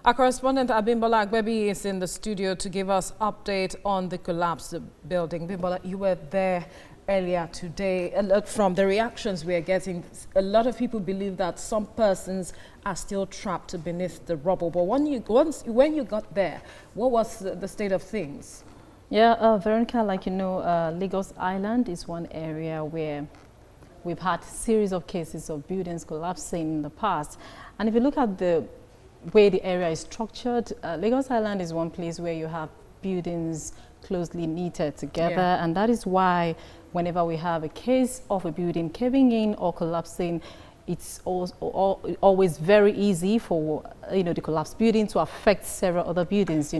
Our correspondent Abimbola Agbebi is in the studio to give us update on the collapsed building. Abimbola, you were there earlier today. From the reactions we are getting, a lot of people believe that some persons are still trapped beneath the rubble. But when you got there, what was the state of things? Yeah, Veronica, like you know, Lagos Island is one area where we've had a series of cases of buildings collapsing in the past. And if you look at the way the area is structured, Lagos Island is one place where you have buildings closely knitted together, and that is why whenever we have a case of a building caving in or collapsing, it's always very easy for the collapsed building to affect several other buildings,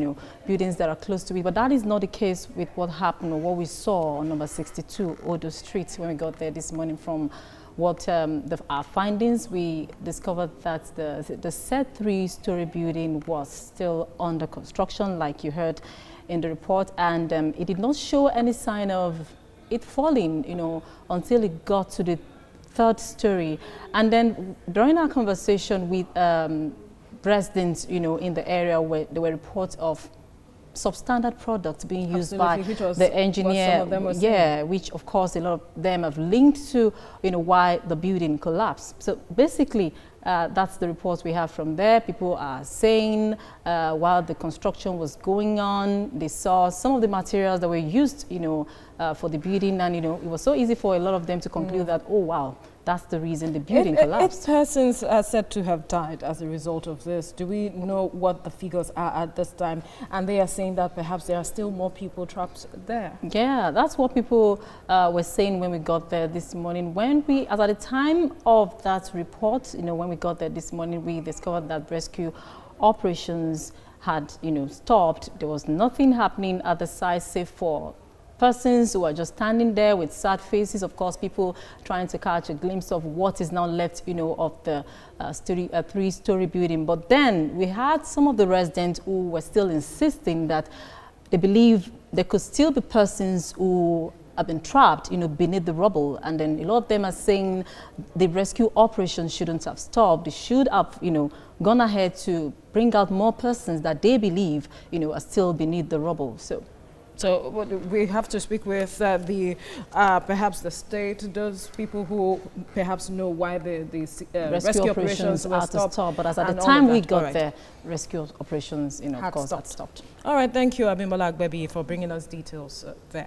buildings that are close to it. But that is not the case with what happened or what we saw on number 62 Odo Street when we got there this morning. From what our findings, we discovered that the said three-story building was still under construction, like you heard in the report, and it did not show any sign of it falling, until it got to the third story. And then during our conversation with residents, in the area, where there were reports of substandard products being used by the engineer, which of course a lot of them have linked to, why the building collapsed. So basically, that's the reports we have from there. People are saying while the construction was going on, they saw some of the materials that were used, for the building, and it was so easy for a lot of them to conclude that, oh wow, that's the reason the building collapsed. 8 persons are said to have died as a result of this. Do we know what the figures are at this time? And they are saying that perhaps there are still more people trapped there. Yeah, that's what people were saying when we got there this morning. As at the time of that report, when we got there this morning, we discovered that rescue operations had, stopped. There was nothing happening at the site save for persons who are just standing there with sad faces. Of course, people trying to catch a glimpse of what is now left, of the three-story building. But then we had some of the residents who were still insisting that they believe there could still be persons who have been trapped, beneath the rubble. And then a lot of them are saying the rescue operation shouldn't have stopped. They should have, gone ahead to bring out more persons that they believe, are still beneath the rubble. So we have to speak with perhaps the state, those people who perhaps know why the rescue operations were stopped. But as at the time we got there, rescue operations, of course, had stopped. All right, thank you, Abimbola Agbebi, for bringing us details there.